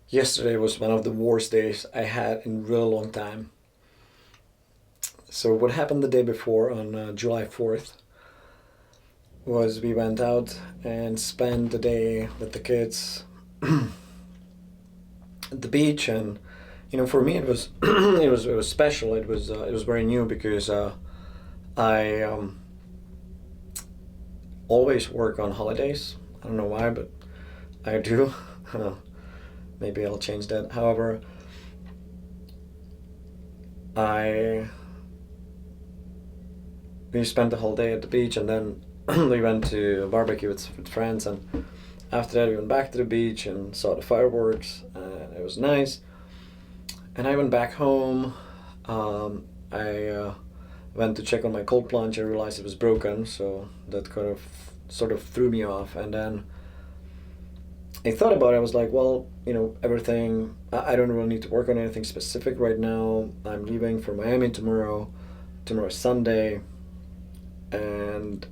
Yesterday was one of the worst days I had in a really long time. So what happened the day before on July 4th was we went out and spent the day with the kids at the beach, and for me it was it was special. It was very new because I always work on holidays. I don't know why, but I do. Maybe I'll change that. However, I we spent the whole day at the beach, and then we went to a barbecue with friends, and after that we went back to the beach and saw the fireworks, and it was nice. And I went back home. I went to check on my cold plunge. I realized it was broken, so that kind of sort of threw me off. And then I thought about it. I was like, well, everything. I don't really need to work on anything specific right now. I'm leaving for Miami tomorrow. Tomorrow's Sunday. And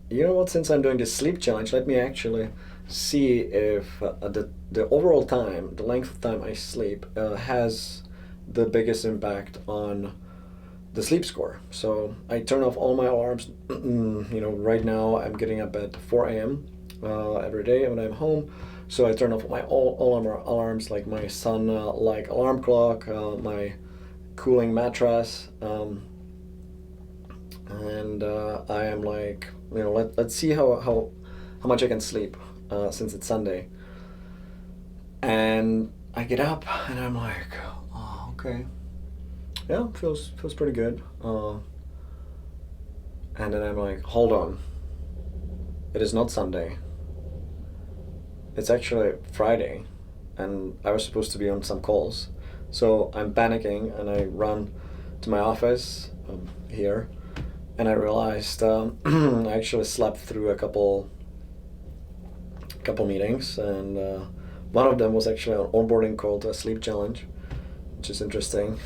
you know what? Since I'm doing this sleep challenge, let me actually see if the overall time, the length of time I sleep, has the biggest impact on the sleep score. So I turn off all my alarms. Right now I'm getting up at 4 a.m. Every day when I'm home. So I turn off my all alarms, like my sun like alarm clock, my cooling mattress, and I am like, let's see how much I can sleep, since it's Sunday. And I get up and I'm like, oh, okay, yeah, feels pretty good. And then I'm like, hold on, it is not Sunday. It's actually Friday, and I was supposed to be on some calls. So I'm panicking and I run to my office here, and I realized I actually slept through a couple meetings, and one of them was actually an onboarding call to a sleep challenge, which is interesting,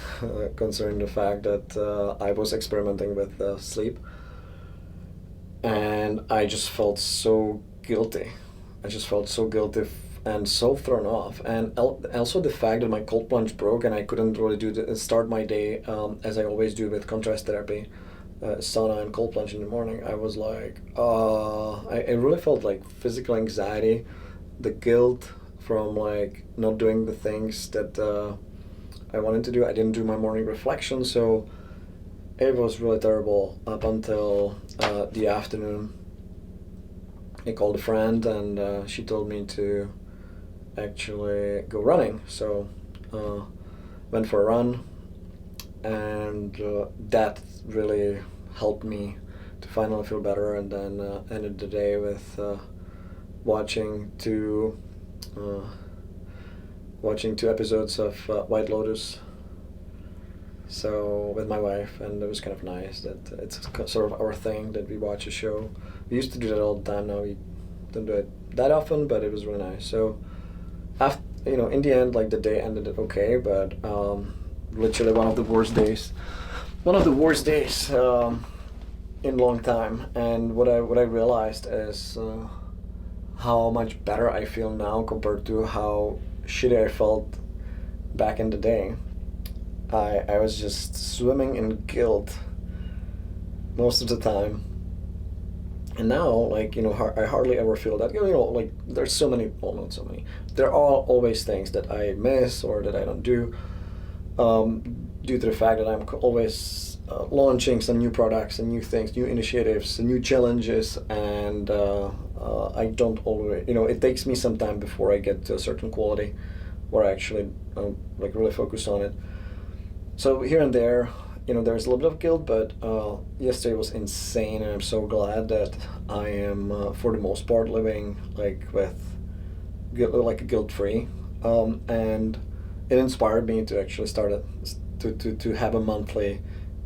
considering the fact that I was experimenting with sleep, and I just felt so guilty. I just felt so guilty and so thrown off, and also the fact that my cold plunge broke and I couldn't really start my day as I always do with contrast therapy, sauna and cold plunge in the morning. I was like, I really felt like physical anxiety, the guilt from like not doing the things that I wanted to do. I didn't do my morning reflection, so it was really terrible up until the afternoon. I called a friend, and she told me to actually go running. So went for a run, and that really helped me to finally feel better. And then ended the day with watching two uh, watching two episodes of White Lotus. So with my wife, and it was kind of nice that it's sort of our thing that we watch a show. We used to do that all the time. Now we don't do it that often, but it was really nice. So after, in the end, like the day ended okay, but literally one of the worst days in a long time. And what I realized is how much better I feel now compared to how shitty I felt back in the day. I was just swimming in guilt most of the time, and now, like, I hardly ever feel that. Like, there's so many, well, not so many, there are always things that I miss or that I don't do, due to the fact that I'm always launching some new products and new things, new initiatives and new challenges, and I don't always, it takes me some time before I get to a certain quality where I actually like really focus on it. So here and there, there's a little bit of guilt, but yesterday was insane, and I'm so glad that I am, for the most part, living like like guilt free, and it inspired me to actually start to have a monthly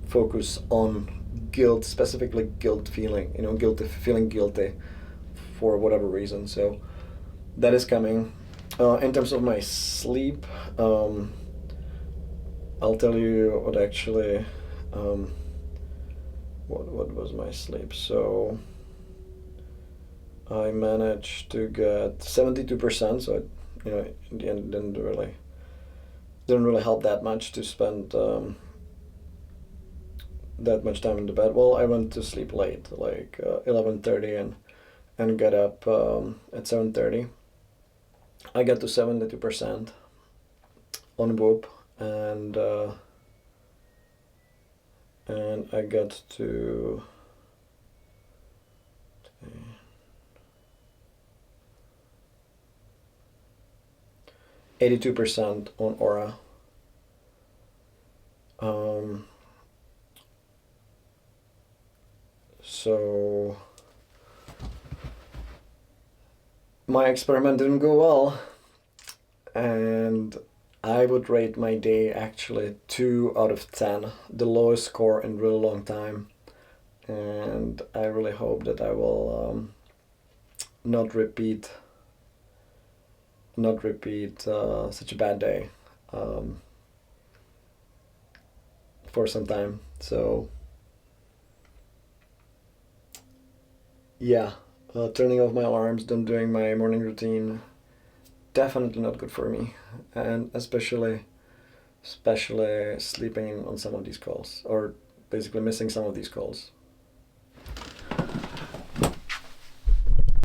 focus on guilt, specifically guilt feeling, feeling guilty for whatever reason. So that is coming. In terms of my sleep. I'll tell you what actually, what was my sleep. So I managed to get 72%, so in the end, didn't really help that much to spend that much time in the bed. Well, I went to sleep late, like 11:30, and got up at 7:30. I got to 72% on Whoop, and I got to 82% on Aura. So my experiment didn't go well, and I would rate my day actually 2 out of 10, the lowest score in a really long time. And I really hope that I will not repeat such a bad day for some time. So yeah, turning off my alarms, then doing my morning routine, definitely not good for me, and especially sleeping in on some of these calls, or basically missing some of these calls.